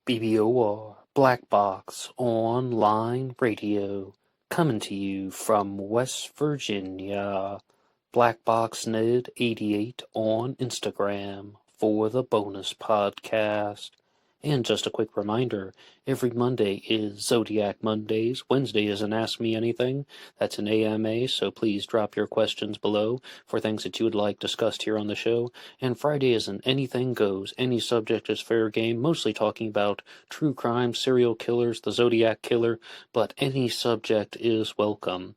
BBOR Black Box Online Radio, coming to you from West Virginia. BlackBoxNed88 on Instagram for the bonus podcast. And just a quick reminder, every Monday is ZODIAC Mondays. Wednesday is an Ask Me Anything. That's an AMA, so please drop your questions below for things that you would like discussed here on the show. And Friday is an Anything Goes. Any subject is fair game, mostly talking about true crime, serial killers, the Zodiac Killer, but any subject is welcome.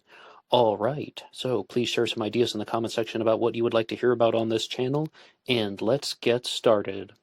All right, so please share some ideas in the comment section about what you would like to hear about on this channel, and let's get started.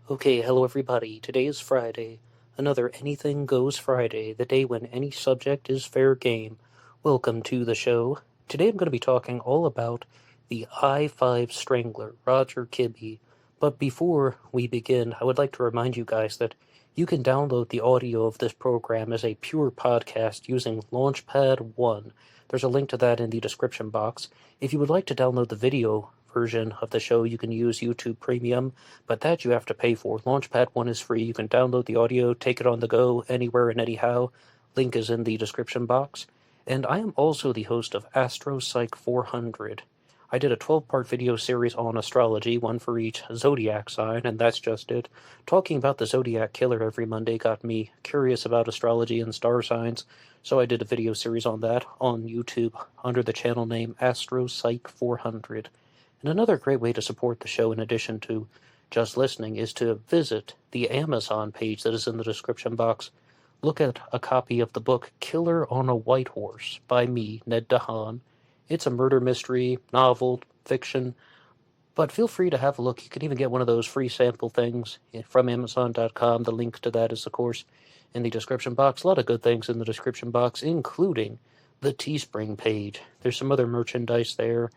Okay, hello everybody. Today is Friday, another Anything Goes Friday, the day when any subject is fair game. Welcome to the show. Today I'm going to be talking all about the I-5 Strangler, Roger Kibbe. But before we begin, I would like to remind you guys that you can download the audio of this program as a pure podcast using LaunchPad 1. There's a link to that in the description box. If you would like to download the video version of the show, you can use YouTube Premium, but that you have to pay for. LaunchPad 1 is free. You can download the audio, take it on the go, anywhere and anyhow. Link is in the description box. And I am also the host of Astro-Psych 400. I did a 12-part video series on astrology, one for each zodiac sign, and that's just it. Talking about the Zodiac Killer every Monday got me curious about astrology and star signs, so I did a video series on that on YouTube under the channel name Astro-Psych 400. And another great way to support the show, in addition to just listening, is to visit the Amazon page that is in the description box. Look at a copy of the book Killer on a White Horse by me, Ned DeHaan. It's a murder mystery, novel, fiction, but feel free to have a look. You can even get one of those free sample things from Amazon.com. The link to that is, of course, in the description box. A lot of good things in the description box, including the Teespring page. There's some other merchandise there.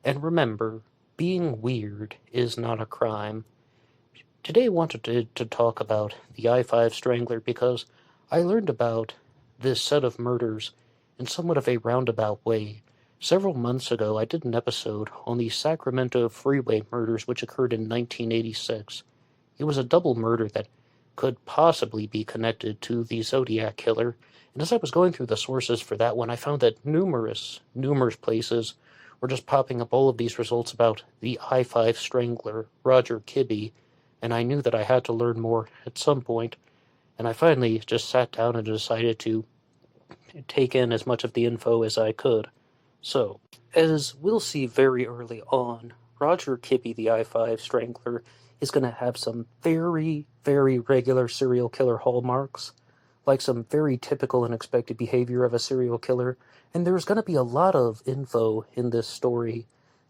And remember, being weird is not a crime. Today I wanted to talk about the I-5 Strangler because I learned about this set of murders in somewhat of a roundabout way. Several months ago, I did an episode on the Sacramento freeway murders which occurred in 1986. It was a double murder that could possibly be connected to the Zodiac Killer, and as I was going through the sources for that one, I found that numerous places were just popping up all of these results about the I-5 Strangler, Roger Kibbe, and I knew that I had to learn more at some point, and I finally just sat down and decided to take in as much of the info as I could. So, as we'll see very early on, Roger Kibbe, the I-5 Strangler, is going to have some very, very regular serial killer hallmarks, like some very typical and expected behavior of a serial killer, and there's going to be a lot of info in this story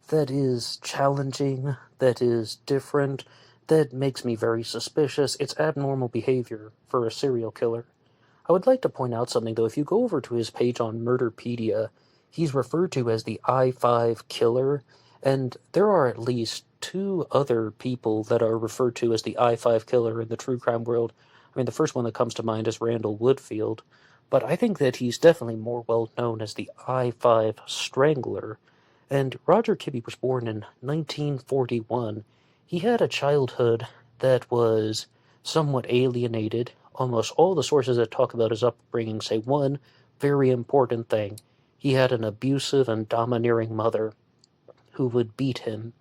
that is challenging, that is different, that makes me very suspicious. It's abnormal behavior for a serial killer. I would like to point out something, though. If you go over to his page on Murderpedia, he's referred to as the I-5 Killer, and there are at least 2 other people that are referred to as the I-5 Killer in the true crime world. I mean, the first one that comes to mind is Randall Woodfield, but I think that he's definitely more well known as the I-5 Strangler. And Roger Kibbe was born in 1941. He had a childhood that was somewhat alienated. Almost all the sources that talk about his upbringing say one very important thing. He had an abusive and domineering mother who would beat him.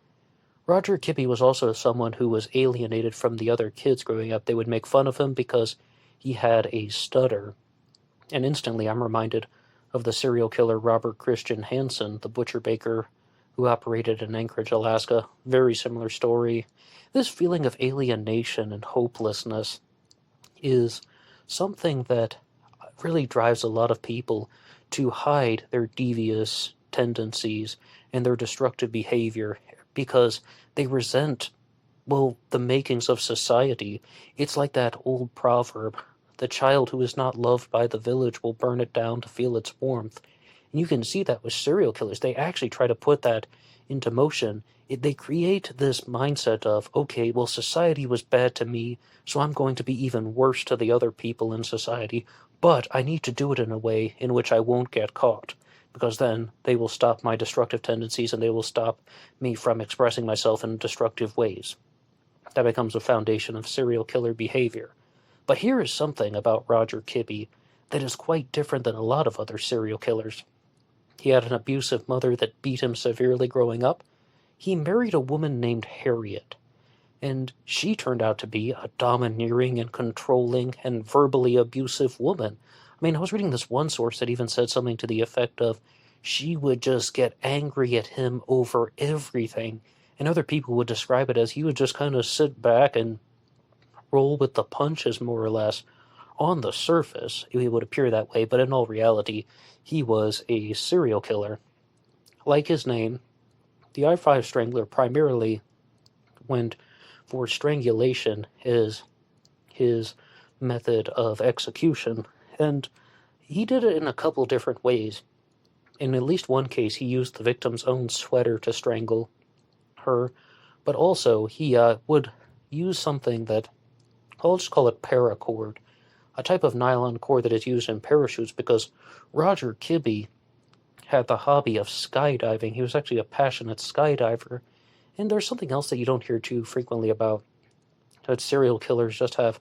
Roger Kibbe was also someone who was alienated from the other kids growing up. They would make fun of him because he had a stutter. And instantly I'm reminded of the serial killer Robert Christian Hansen, the butcher baker who operated in Anchorage, Alaska. Very similar story. This feeling of alienation and hopelessness is something that really drives a lot of people to hide their devious tendencies and their destructive behavior because they resent, well, the makings of society. It's like that old proverb, the child who is not loved by the village will burn it down to feel its warmth. And you can see that with serial killers. They actually try to put that into motion. They create this mindset of, okay, well, society was bad to me, so I'm going to be even worse to the other people in society, but I need to do it in a way in which I won't get caught, because then they will stop my destructive tendencies and they will stop me from expressing myself in destructive ways. that becomes a foundation of serial killer behavior. But here is something about Roger Kibbe that is quite different than a lot of other serial killers. He had an abusive mother that beat him severely growing up. He married a woman named Harriet, and she turned out to be a domineering and controlling and verbally abusive woman. I mean, I was reading this one source that even said something to the effect of, she would just get angry at him over everything, and other people would describe it as he would just kind of sit back and roll with the punches, more or less. On the surface, it would appear that way, but in all reality, he was a serial killer. Like his name, the I-5 Strangler primarily went for strangulation as his method of execution, and he did it in a couple different ways. In at least one case, he used the victim's own sweater to strangle her, but also he would use something that, I'll just call it paracord, a type of nylon cord that is used in parachutes, because Roger Kibbe had the hobby of skydiving. He was actually a passionate skydiver. And there's something else that you don't hear too frequently about, that serial killers just have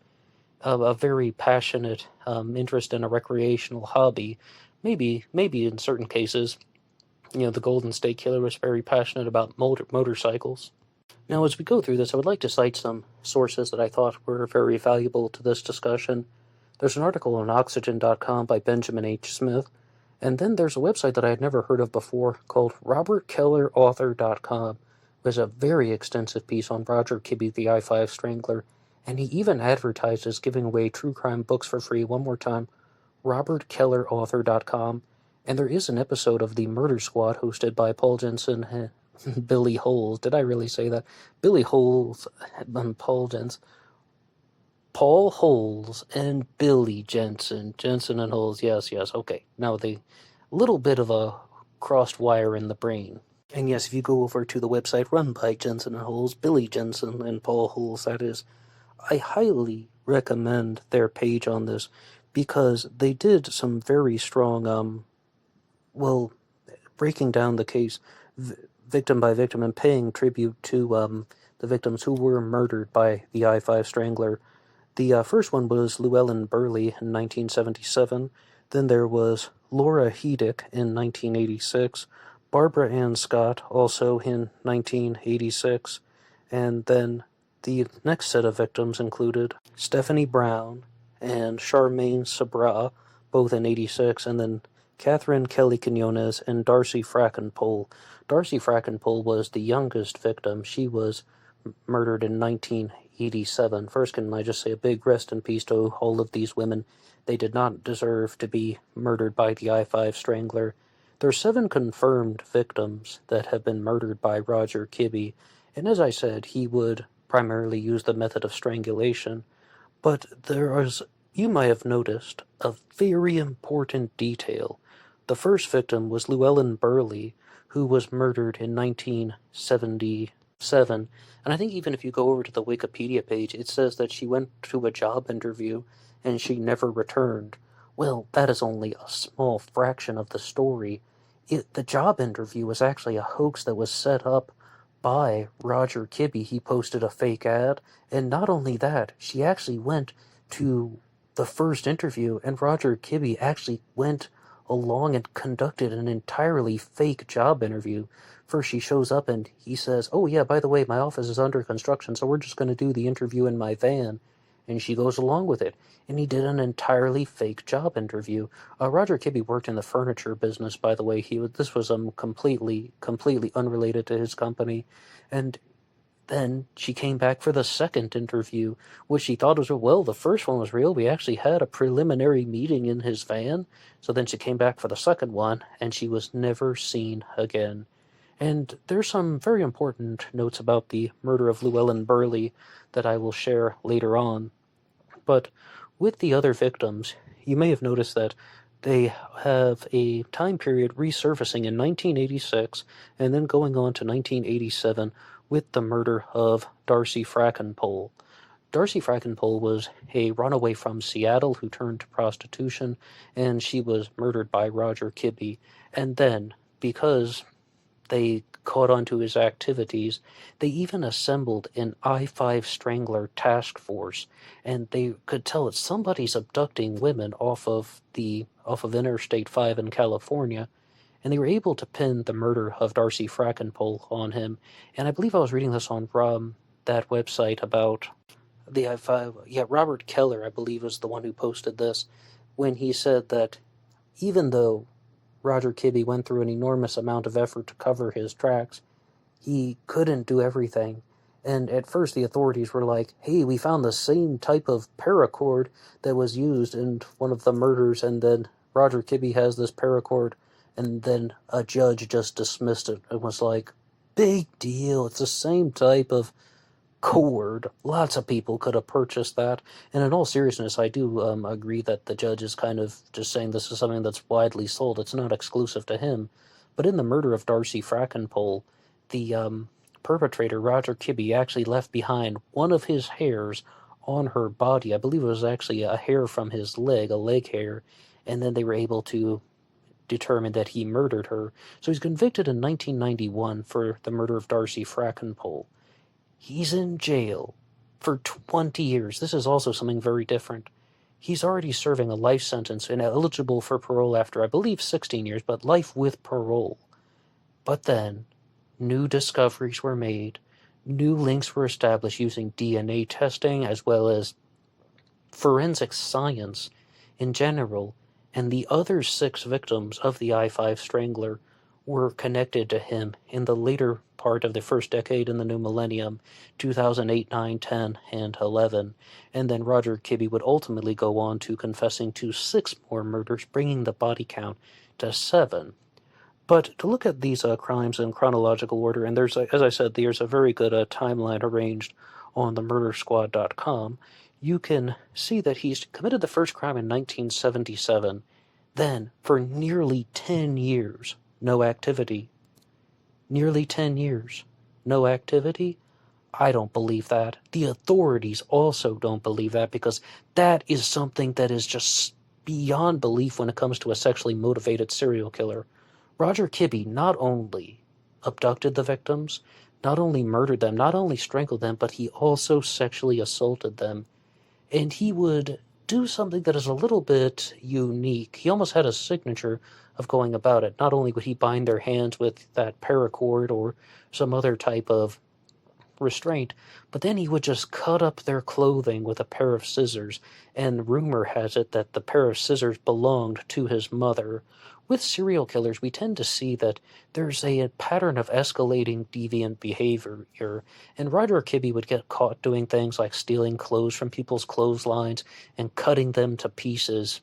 a very passionate interest in a recreational hobby. Maybe in certain cases, the Golden State Killer was very passionate about motorcycles. Now, as we go through this, I would like to cite some sources that I thought were very valuable to this discussion. There's an article on Oxygen.com by Benjamin H. Smith, and then there's a website that I had never heard of before called RobertKellerAuthor.com. There's a very extensive piece on Roger Kibbe, the I-5 Strangler, and he even advertises giving away true crime books for free. One more time, RobertKellerAuthor.com. And there is an episode of The Murder Squad hosted by Paul Jensen and Billy Holes. Did I really say that? Billy Holes and Paul Jensen. Paul Holes and Billy Jensen. Jensen and Holes, yes, okay. Now the little bit of a crossed wire in the brain. And yes, if you go over to the website run by Jensen and Holes, Billy Jensen and Paul Holes, that is, I highly recommend their page on this, because they did some very strong, breaking down the case victim by victim and paying tribute to the victims who were murdered by the I-5 Strangler. The first one was Llewellyn Burley in 1977. Then there was Laura Hedick in 1986. Barbara Ann Scott also in 1986. And then the next set of victims included Stephanie Brown and Charmaine Sabra, both in 86. And then Catherine Kelly Quinones and Darcy Frackenpole. Darcy Frackenpole was the youngest victim. She was murdered in 1987. First, can I just say a big rest in peace to all of these women. They did not deserve to be murdered by the I-5 Strangler. There are 7 confirmed victims that have been murdered by Roger Kibbe, and as I said, he would primarily use the method of strangulation. But there is, you might have noticed, a very important detail. The first victim was Llewellyn Burley, who was murdered in 1977. And I think even if you go over to the Wikipedia page, it says that she went to a job interview and she never returned. Well, that is only a small fraction of the story. The job interview was actually a hoax that was set up by Roger Kibbe. He posted a fake ad, and not only that, she actually went to the first interview, and Roger Kibbe actually went along and conducted an entirely fake job interview. First she shows up and he says, "Oh yeah, by the way, my office is under construction, so we're just going to do the interview in my van." And she goes along with it. And he did an entirely fake job interview. Roger Kibbe worked in the furniture business, by the way. This was completely unrelated to his company. And then she came back for the second interview, which she thought was, well, the first one was real. We actually had a preliminary meeting in his van. So then she came back for the second one, and she was never seen again. And there's some very important notes about the murder of Llewellyn Burley that I will share later on. But with the other victims, you may have noticed that they have a time period resurfacing in 1986 and then going on to 1987 with the murder of Darcy Frackenpole. Darcy Frackenpole was a runaway from Seattle who turned to prostitution, and she was murdered by Roger Kibbe. And then, because they caught onto his activities. They even assembled an I-5 Strangler task force, and they could tell that somebody's abducting women off of Interstate 5 in California, and they were able to pin the murder of Darcy Frackenpole on him. And I believe I was reading this on that website about the I-5. Yeah, Robert Keller, I believe, was the one who posted this, when he said that even though Roger Kibbe went through an enormous amount of effort to cover his tracks, he couldn't do everything. And at first the authorities were like, hey, we found the same type of paracord that was used in one of the murders, and then Roger Kibbe has this paracord, and then a judge just dismissed it and was like, big deal, it's the same type of cord. Lots of people could have purchased that. And in all seriousness, I do agree that the judge is kind of just saying this is something that's widely sold. It's not exclusive to him. But in the murder of Darcy Frackenpole, the perpetrator, Roger Kibbe, actually left behind one of his hairs on her body. I believe it was actually a hair from his leg, a leg hair. And then they were able to determine that he murdered her. So he's convicted in 1991 for the murder of Darcy Frackenpole. He's in jail for 20 years. This is also something very different. He's already serving a life sentence and eligible for parole after, I believe, 16 years, but life with parole. But then, new discoveries were made. New links were established using DNA testing as well as forensic science in general, and the other 6 victims of the I-5 Strangler were connected to him in the later part of the first decade in the new millennium, 2008, 9, 10, and 11. And then Roger Kibbe would ultimately go on to confessing to 6 more murders, bringing the body count to 7. But to look at these crimes in chronological order, and there's, as I said, there's a very good timeline arranged on the murdersquad.com, you can see that he's committed the first crime in 1977. Then, for nearly 10 years, no activity. Nearly 10 years. No activity? I don't believe that. The authorities also don't believe that, because that is something that is just beyond belief when it comes to a sexually motivated serial killer. Roger Kibbe not only abducted the victims, not only murdered them, not only strangled them, but he also sexually assaulted them. And he would do something that is a little bit unique. He almost had a signature of going about it. Not only would he bind their hands with that paracord or some other type of restraint, but then he would just cut up their clothing with a pair of scissors, and rumor has it that the pair of scissors belonged to his mother. With serial killers, we tend to see that there's a pattern of escalating deviant behavior here, and Roger Kibbe would get caught doing things like stealing clothes from people's clotheslines and cutting them to pieces.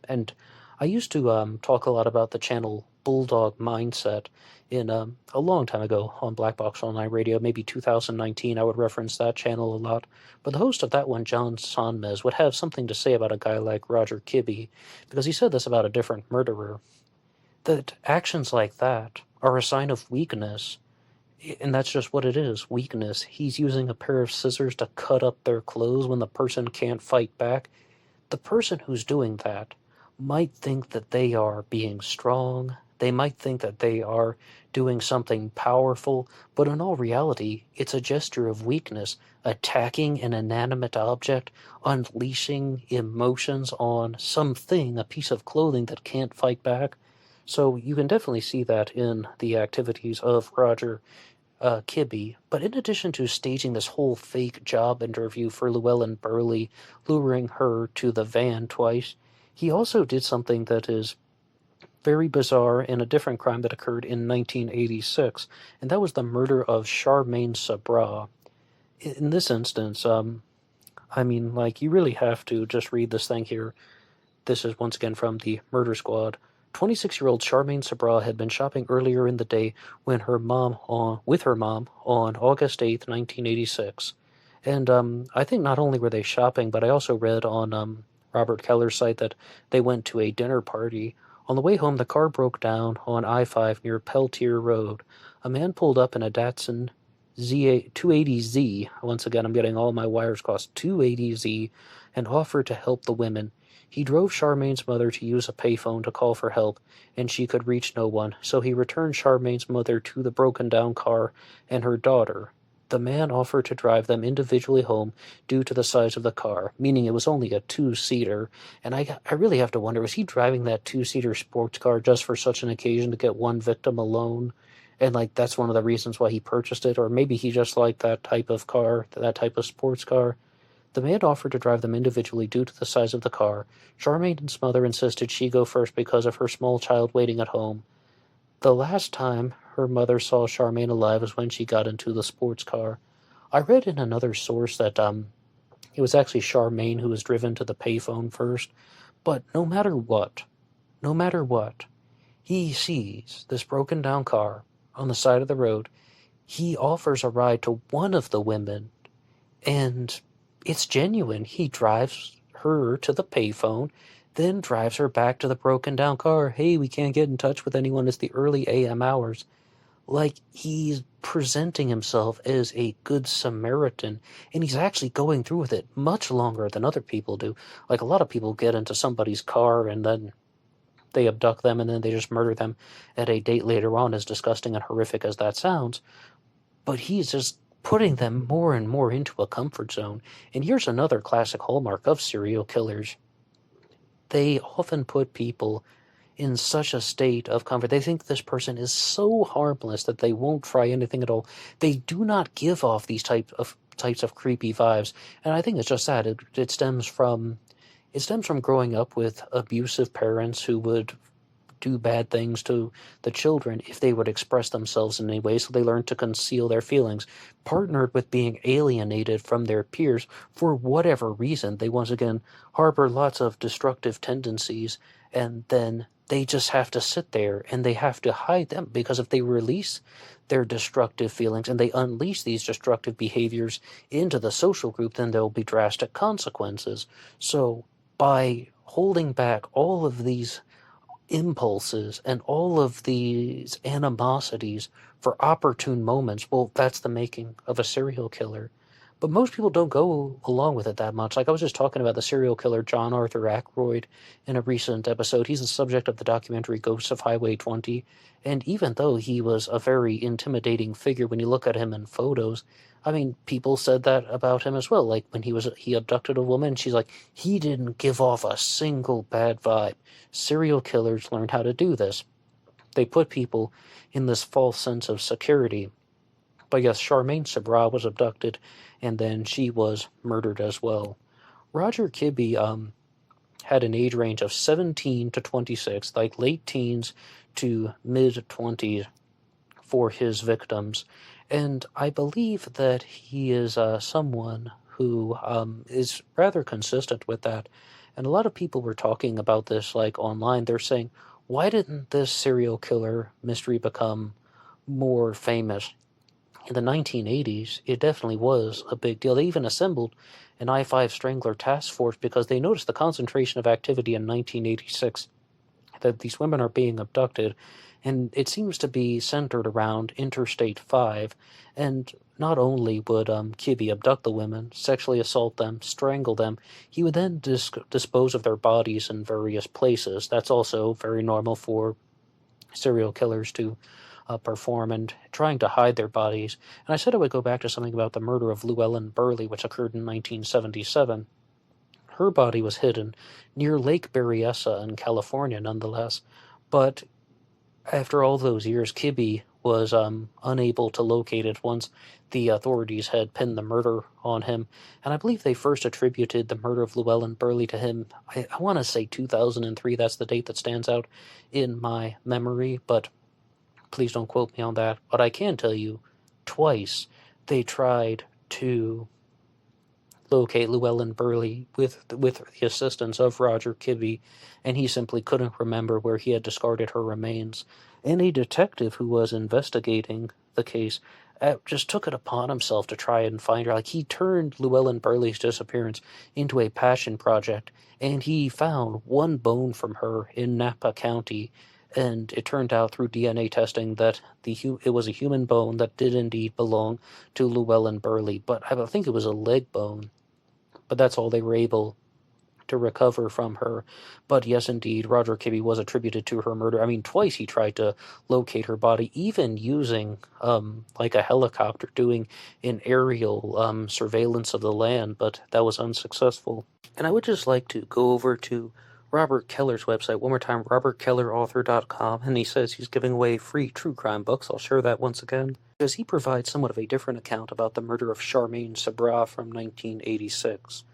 And I used to talk a lot about the channel Bulldog Mindset in a long time ago on BlackBoxOnlineRadio, maybe 2019. I would reference that channel a lot. But the host of that one, John Sonmez, would have something to say about a guy like Roger Kibbe, because he said this about a different murderer, that actions like that are a sign of weakness. And that's just what it is, weakness. He's using a pair of scissors to cut up their clothes when the person can't fight back. The person who's doing that might think that they are being strong. They might think that they are doing something powerful, but in all reality, it's a gesture of weakness, attacking an inanimate object, unleashing emotions on something, a piece of clothing that can't fight back. So you can definitely see that in the activities of Roger Kibbe. But in addition to staging this whole fake job interview for Llewellyn Burley, luring her to the van twice, he also did something that is very bizarre in a different crime that occurred in 1986, and that was the murder of Charmaine Sabra. In this instance, I mean, like, you really have to just read this thing here. This is once again from the Murder Squad. 26-year-old Charmaine Sabra had been shopping earlier in the day with her mom on August 8th, 1986. And I think not only were they shopping, but I also read on Robert Keller's site that they went to a dinner party. On the way home, the car broke down on I-5 near Peltier Road. A man pulled up in a Datsun 280Z, once again I'm getting all my wires crossed, 280Z, and offered to help the women. He drove Charmaine's mother to use a payphone to call for help, and she could reach no one, so he returned Charmaine's mother to the broken-down car and her daughter. The man offered to drive them individually home due to the size of the car, meaning it was only a two-seater, and I really have to wonder, was he driving that two-seater sports car just for such an occasion to get one victim alone? And, that's one of the reasons why he purchased it, or maybe he just liked that type of car, that type of sports car. The man offered to drive them individually due to the size of the car. Charmaine's mother insisted she go first because of her small child waiting at home. The last time her mother saw Charmaine alive was when she got into the sports car. I read in another source that it was actually Charmaine who was driven to the payphone first. But no matter what, he sees this broken down car on the side of the road. He offers a ride to one of the women, and it's genuine. He drives her to the payphone, then drives her back to the broken down car. Hey, we can't get in touch with anyone. It's the early AM hours. He's presenting himself as a good Samaritan, and he's actually going through with it much longer than other people do. A lot of people get into somebody's car and then they abduct them and then they just murder them at a date later on, as disgusting and horrific as that sounds. But he's just putting them more and more into a comfort zone. And here's another classic hallmark of serial killers. They often put people in such a state of comfort. They think this person is so harmless that they won't try anything at all. They do not give off these types of creepy vibes. And I think it's just that. It stems from growing up with abusive parents who would do bad things to the children if they would express themselves in any way, so they learn to conceal their feelings, partnered with being alienated from their peers for whatever reason. They once again harbor lots of destructive tendencies, and then they just have to sit there and they have to hide them, because if they release their destructive feelings and they unleash these destructive behaviors into the social group, then there will be drastic consequences. So by holding back all of these impulses and all of these animosities for opportune moments, well, that's the making of a serial killer. But most people don't go along with it that much. I was just talking about the serial killer John Arthur Ackroyd in a recent episode. He's the subject of the documentary Ghosts of Highway 20, and even though he was a very intimidating figure when you look at him in photos, people said that about him as well. When he abducted a woman, she's like, he didn't give off a single bad vibe. Serial killers learned how to do this. They put people in this false sense of security. But yes, Charmaine Sabra was abducted, and then she was murdered as well. Roger Kibbe had an age range of 17 to 26, late teens to mid-20s for his victims. And I believe that he is someone who is rather consistent with that. And a lot of people were talking about this online. They're saying, why didn't this serial killer mystery become more famous? In the 1980s, it definitely was a big deal. They even assembled an I-5 Strangler task force because they noticed the concentration of activity in 1986, that these women are being abducted, and it seems to be centered around Interstate 5. And not only would Kibbe abduct the women, sexually assault them, strangle them, he would then dispose of their bodies in various places. That's also very normal for serial killers to perform, and trying to hide their bodies. And I said I would go back to something about the murder of Llewellyn Burley, which occurred in 1977. Her body was hidden near Lake Berryessa in California, nonetheless. But after all those years, Kibbe was unable to locate it once the authorities had pinned the murder on him. And I believe they first attributed the murder of Llewellyn Burley to him. I want to say 2003. That's the date that stands out in my memory, but please don't quote me on that. But I can tell you, twice they tried to locate Llewellyn Burley with the assistance of Roger Kibbe, and he simply couldn't remember where he had discarded her remains. And a detective who was investigating the case just took it upon himself to try and find her. He turned Llewellyn Burley's disappearance into a passion project, and he found one bone from her in Napa County. and it turned out through DNA testing that it was a human bone that did indeed belong to Llewellyn Burley, but I think it was a leg bone, but that's all they were able to recover from her. But yes, indeed, Roger Kibbe was attributed to her murder. I mean, twice he tried to locate her body, even using like a helicopter, doing an aerial surveillance of the land, but that was unsuccessful. And I would just like to go over to Robert Keller's website one more time, robertkellerauthor.com, and he says he's giving away free true crime books. I'll share that once again, because he provides somewhat of a different account about the murder of Charmaine Sabra from 1986.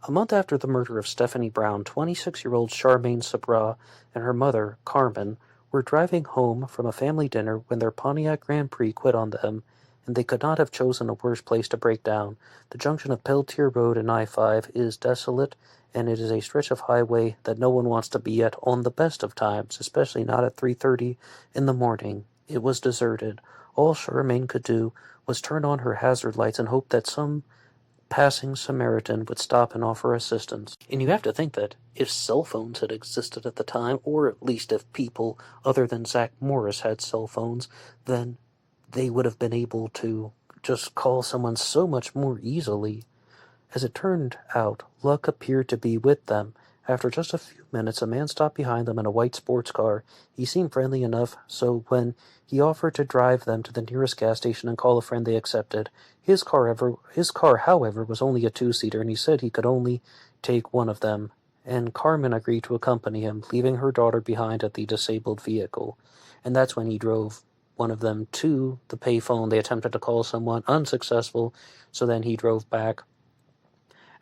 A month after the murder of Stephanie Brown, 26-year-old Charmaine Sabra and her mother, Carmen, were driving home from a family dinner when their Pontiac Grand Prix quit on them, and they could not have chosen a worse place to break down. The junction of Peltier Road and I-5 is desolate, and it is a stretch of highway that no one wants to be at on the best of times, especially not at 3:30 in the morning. It was deserted. All Charmaine could do was turn on her hazard lights and hope that some passing Samaritan would stop and offer assistance. And you have to think that if cell phones had existed at the time, or at least if people other than Zach Morris had cell phones, then they would have been able to just call someone so much more easily. As it turned out, luck appeared to be with them. After just a few minutes, a man stopped behind them in a white sports car. He seemed friendly enough, so when he offered to drive them to the nearest gas station and call a friend, they accepted. His car, however, was only a two-seater, and he said he could only take one of them, and Carmen agreed to accompany him, leaving her daughter behind at the disabled vehicle. And that's when he drove one of them to the payphone. They attempted to call someone, unsuccessful, so then he drove back.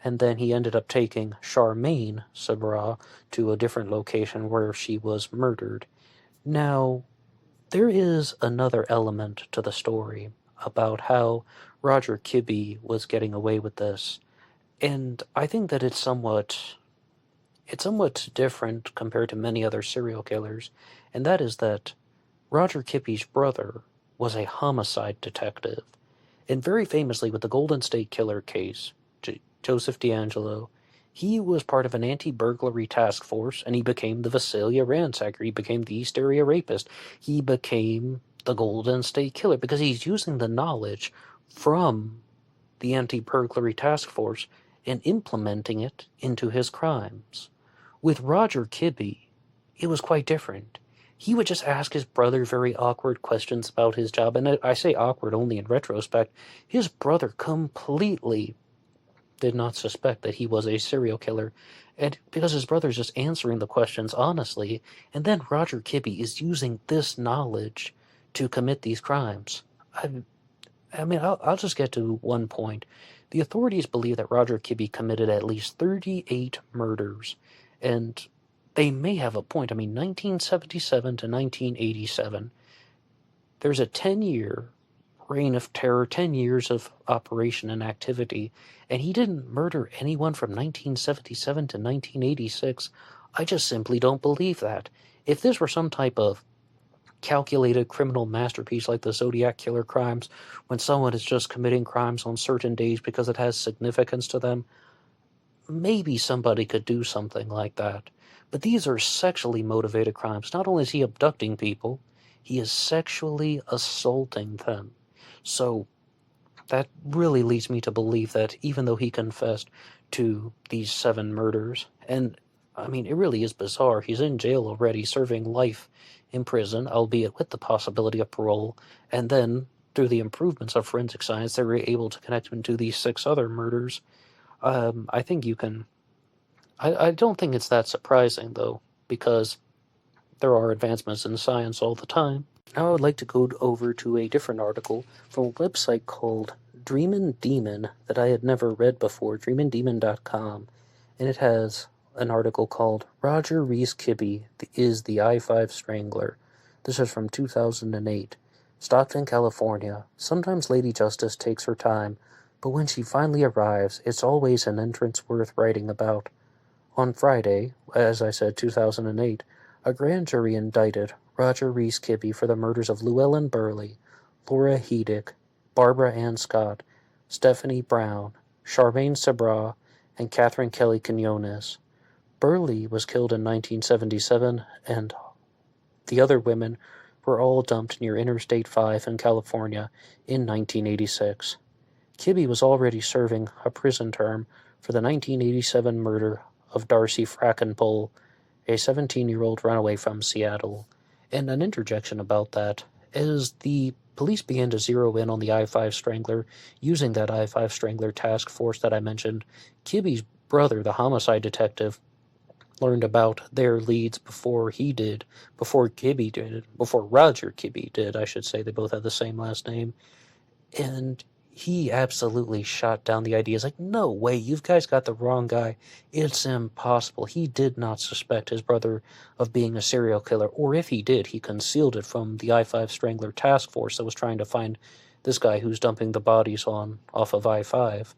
And then he ended up taking Charmaine Sabra to a different location where she was murdered. Now, there is another element to the story about how Roger Kibbe was getting away with this, and I think that it's somewhat different compared to many other serial killers, and that is that Roger Kibbe's brother was a homicide detective, and very famously with the Golden State Killer case, Joseph D'Angelo, he was part of an anti-burglary task force, and he became the Visalia ransacker. He became the East Area rapist. He became the Golden State Killer because he's using the knowledge from the anti-burglary task force and implementing it into his crimes. With Roger Kibbe, it was quite different. He would just ask his brother very awkward questions about his job, and I say awkward only in retrospect. His brother completely did not suspect that he was a serial killer, and because his brother's just answering the questions honestly, and then Roger Kibbe is using this knowledge to commit these crimes. I'll just get to one point. The authorities believe that Roger Kibbe committed at least 38 murders, and they may have a point. 1977 to 1987, there's a 10-year reign of terror, 10 years of operation and activity, and he didn't murder anyone from 1977 to 1986. I just simply don't believe that. If this were some type of calculated criminal masterpiece like the Zodiac killer crimes, when someone is just committing crimes on certain days because it has significance to them, maybe somebody could do something like that. But these are sexually motivated crimes. Not only is he abducting people, he is sexually assaulting them. So that really leads me to believe that even though he confessed to these 7 murders, and it really is bizarre, he's in jail already serving life in prison, albeit with the possibility of parole, and then through the improvements of forensic science, they were able to connect him to these 6 other murders. I think you can... I don't think it's that surprising, though, because there are advancements in science all the time. Now I would like to go over to a different article from a website called Dreamin' Demon that I had never read before, dreamindemon.com, and it has an article called Roger Reese Kibbe is the I-5 Strangler. This is from 2008. Stockton, California. Sometimes Lady Justice takes her time, but when she finally arrives, it's always an entrance worth writing about. On Friday, as I said, 2008, a grand jury indicted Roger Reese Kibbe for the murders of Llewellyn Burley, Laura Hedick, Barbara Ann Scott, Stephanie Brown, Charmaine Sabra, and Catherine Kelly Quinones. Burley was killed in 1977, and The other women were all dumped near Interstate 5 in California in 1986. Kibbe was already serving a prison term for the 1987 murder of Darcy Frackenpole, a 17-year-old runaway from Seattle. And an interjection about that, as the police began to zero in on the I-5 Strangler, using that I-5 Strangler task force that I mentioned, Kibbe's brother, the homicide detective, learned about their leads before Roger Kibbe did, I should say. They both had the same last name. And he absolutely shot down the idea. He's like, no way, you guys got the wrong guy. It's impossible. He did not suspect his brother of being a serial killer, or if he did, he concealed it from the I-5 Strangler task force that was trying to find this guy who's dumping the bodies off of I-5.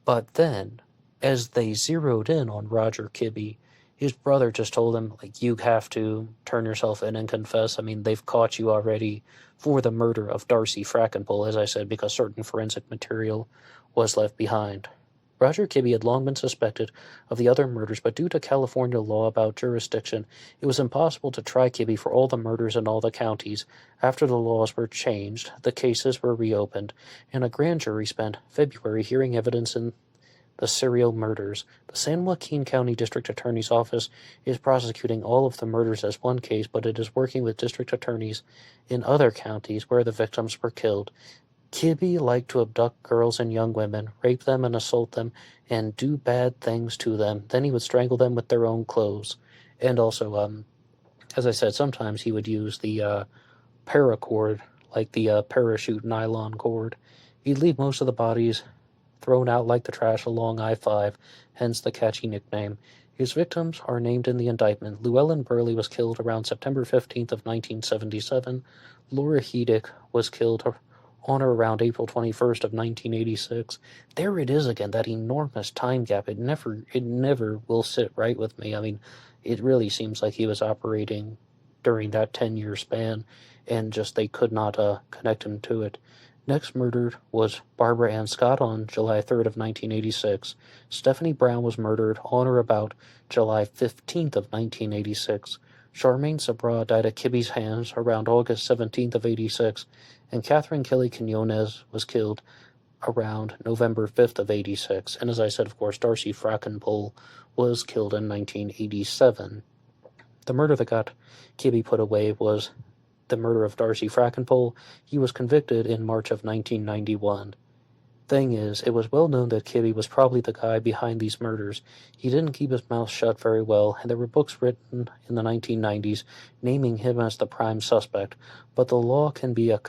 But then, as they zeroed in on Roger Kibbe, his brother just told him, like, you have to turn yourself in and confess. I mean, they've caught you already for the murder of Darcy Frackenpole, as I said, because certain forensic material was left behind. Roger Kibbe had long been suspected of the other murders, but due to California law about jurisdiction, it was impossible to try Kibbe for all the murders in all the counties. After the laws were changed, the cases were reopened, and a grand jury spent February hearing evidence in the serial murders. The San Joaquin County District Attorney's Office is prosecuting all of the murders as one case, but it is working with district attorneys in other counties where the victims were killed. Kibbe liked to abduct girls and young women, rape them and assault them, and do bad things to them. Then he would strangle them with their own clothes. And also, as I said, sometimes he would use the paracord, like the parachute nylon cord. He'd leave most of the bodies thrown out like the trash along I-5, hence the catchy nickname. His victims are named in the indictment. Llewellyn Burley was killed around September 15th of 1977. Laura Hedick was killed on or around April 21st of 1986. There it is again, that enormous time gap. It never will sit right with me. I mean, it really seems like he was operating during that 10-year span, and just they could not connect him to it. Next murdered was Barbara Ann Scott on July 3rd of 1986. Stephanie Brown was murdered on or about July 15th of 1986. Charmaine Sabra died at Kibbe's hands around August 17th of 86, and Catherine Kelly Quinones was killed around November 5th of 86. And as I said, of course, Darcy Frackenpole was killed in 1987. The murder that got Kibbe put away was the murder of Darcy Frackenpole. He was convicted in March of 1991. Thing is, it was well known that Kibbe was probably the guy behind these murders. He didn't keep his mouth shut very well, and there were books written in the 1990s naming him as the prime suspect, but the law can be a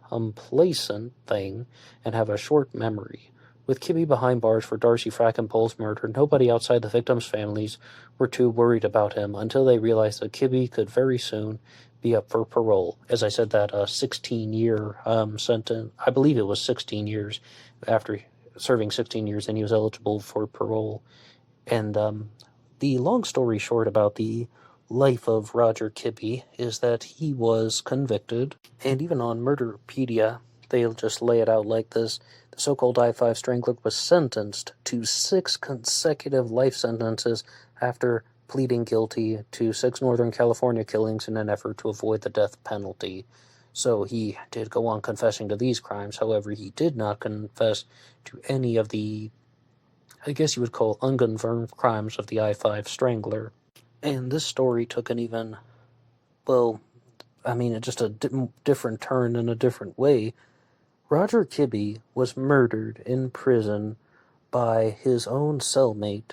complacent thing and have a short memory. With Kibbe behind bars for Darcy Frackenpole's murder, nobody outside the victims' families were too worried about him until they realized that Kibbe could very soon be up for parole. As I said, that 16-year sentence, I believe it was 16 years, after serving 16 years, and he was eligible for parole. And the long story short about the life of Roger Kibbe is that he was convicted, and even on Murderpedia, they'll just lay it out like this. The so-called I-5 Strangler was sentenced to 6 consecutive life sentences after pleading guilty to 6 Northern California killings in an effort to avoid the death penalty. So he did go on confessing to these crimes. However, he did not confess to any of the, I guess you would call, unconfirmed crimes of the I-5 Strangler. And this story took an even, well, I mean, just a different turn in a different way. Roger Kibbe was murdered in prison by his own cellmate.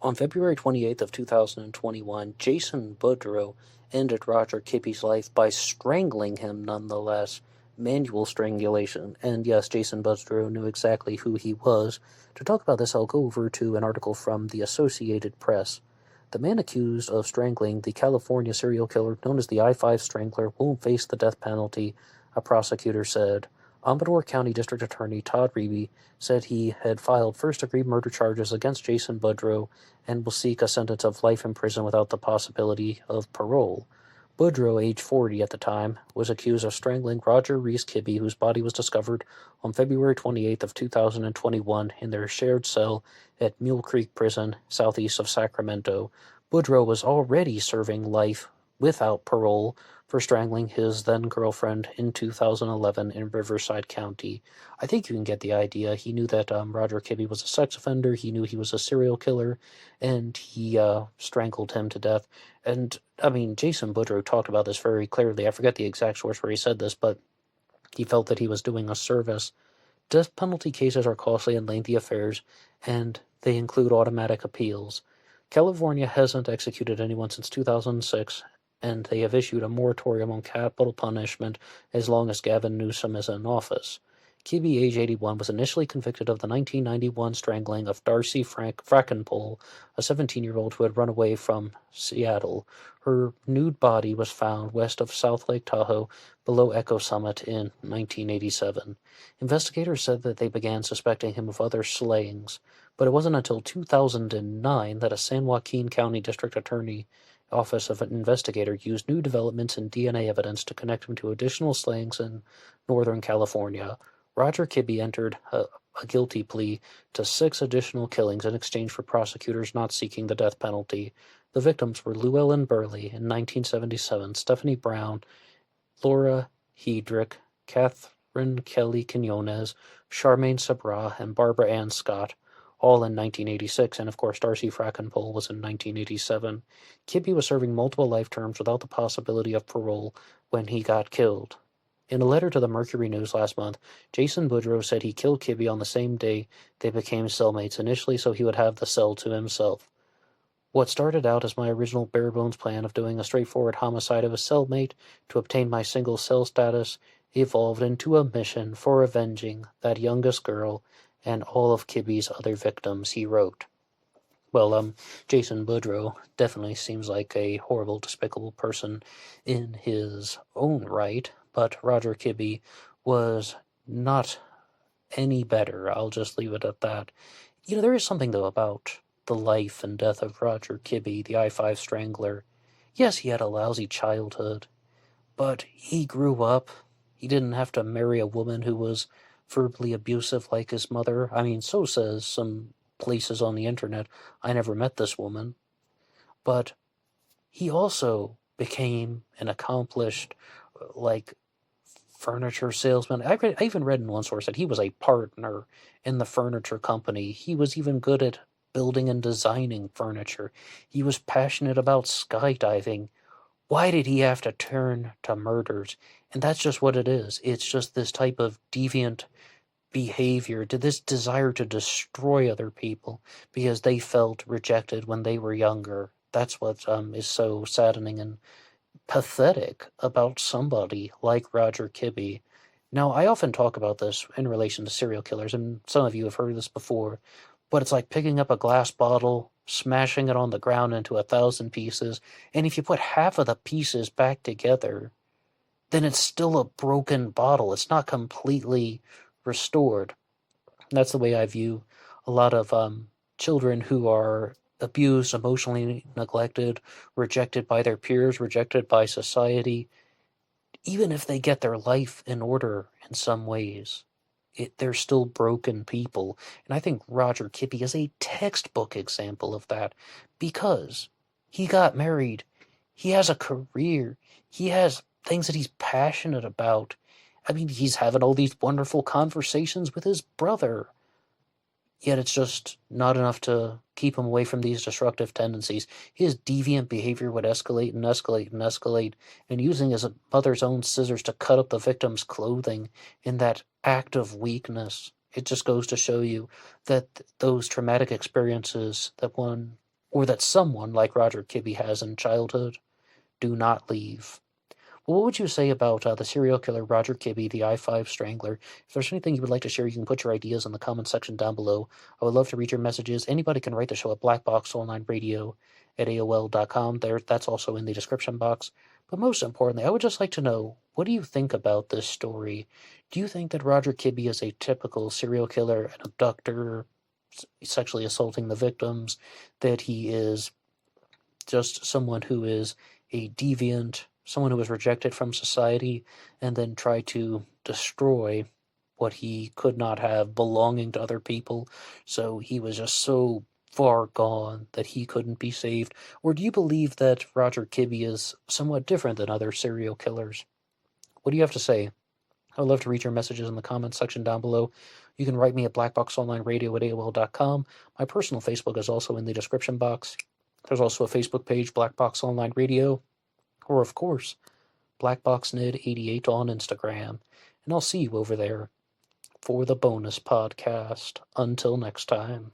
On February 28th of 2021, Jason Boudreau ended Roger Kibbe's life by strangling him nonetheless. Manual strangulation. And yes, Jason Boudreau knew exactly who he was. To talk about this, I'll go over to an article from the Associated Press. The man accused of strangling the California serial killer known as the I-5 Strangler won't face the death penalty, a prosecutor said. Amador County District Attorney Todd Reeby said he had filed first-degree murder charges against Jason Boudreau and will seek a sentence of life in prison without the possibility of parole. Boudreau, age 40 at the time, was accused of strangling Roger Reese Kibbe, whose body was discovered on February 28th of 2021 in their shared cell at Mule Creek Prison, southeast of Sacramento. Boudreau was already serving life without parole for strangling his then-girlfriend in 2011 in Riverside County. I think you can get the idea. He knew that Roger Kibbe was a sex offender, he knew he was a serial killer, and he strangled him to death. And, I mean, Jason Boudreaux talked about this very clearly. I forget the exact source where he said this, but he felt that he was doing a service. Death penalty cases are costly and lengthy affairs, and they include automatic appeals. California hasn't executed anyone since 2006, and they have issued a moratorium on capital punishment as long as Gavin Newsom is in office. Kibbe, age 81, was initially convicted of the 1991 strangling of Darcy Frackenpole, a 17-year-old who had run away from Seattle. Her nude body was found west of South Lake Tahoe, below Echo Summit, in 1987. Investigators said that they began suspecting him of other slayings, but it wasn't until 2009 that a San Joaquin County District Attorney Office of an Investigator used new developments in DNA evidence to connect him to additional slayings in Northern California. Roger Kibbe entered a guilty plea to 6 additional killings in exchange for prosecutors not seeking the death penalty. The victims were Llewellyn Burley in 1977, Stephanie Brown, Laura Hedrick, Catherine Kelly Quinones, Charmaine Sabra, and Barbara Ann Scott, all in 1986, and of course Darcy Frackenpole was in 1987. Kibbe was serving multiple life terms without the possibility of parole when he got killed. In a letter to the Mercury News last month, Jason Boudreaux said he killed Kibbe on the same day they became cellmates, initially so he would have the cell to himself. What started out as my original bare-bones plan of doing a straightforward homicide of a cellmate to obtain my single cell status evolved into a mission for avenging that youngest girl and all of Kibbe's other victims, he wrote. Well, Jason Boudreaux definitely seems like a horrible, despicable person in his own right, but Roger Kibbe was not any better. I'll just leave it at that. You know, there is something, though, about the life and death of Roger Kibbe, the I-5 Strangler. Yes, he had a lousy childhood, but he grew up. He didn't have to marry a woman who was verbally abusive like his mother. I mean, so says some places on the internet. I never met this woman. But he also became an accomplished, furniture salesman. I even read in one source that he was a partner in the furniture company. He was even good at building and designing furniture. He was passionate about skydiving. Why did he have to turn to murders? And that's just what it is. It's just this type of deviant behavior, to this desire to destroy other people because they felt rejected when they were younger. That's what is so saddening and pathetic about somebody like Roger Kibbe. Now, I often talk about this in relation to serial killers, and some of you have heard this before, but it's like picking up a glass bottle, smashing it on the ground into 1,000 pieces, and if you put half of the pieces back together, then it's still a broken bottle. It's not completely restored. That's the way I view a lot of children who are abused, emotionally neglected, rejected by their peers, rejected by society. Even if they get their life in order in some ways, they're still broken people. And I think Roger Kibbe is a textbook example of that, because he got married, he has a career, he has things that he's passionate about. I mean, he's having all these wonderful conversations with his brother. Yet it's just not enough to keep him away from these destructive tendencies. His deviant behavior would escalate and escalate and escalate, and using his mother's own scissors to cut up the victim's clothing in that act of weakness. It just goes to show you that those traumatic experiences that one, or that someone like Roger Kibbe has in childhood, do not leave. Well, what would you say about the serial killer Roger Kibbe, the I-5 Strangler? If there's anything you would like to share, you can put your ideas in the comment section down below. I would love to read your messages. Anybody can write the show at BlackBoxOnlineRadio at AOL.com. That's also in the description box. But most importantly, I would just like to know, what do you think about this story? Do you think that Roger Kibbe is a typical serial killer, an abductor, sexually assaulting the victims, that he is just someone who is a deviant, someone who was rejected from society, and then tried to destroy what he could not have belonging to other people? So he was just so far gone that he couldn't be saved? Or do you believe that Roger Kibbe is somewhat different than other serial killers? What do you have to say? I would love to read your messages in the comments section down below. You can write me at BlackBoxOnlineRadio@AOL.com. My personal Facebook is also in the description box. There's also a Facebook page, Black Box Online Radio, or of course, BlackBoxNid88 on Instagram. And I'll see you over there for the bonus podcast. Until next time.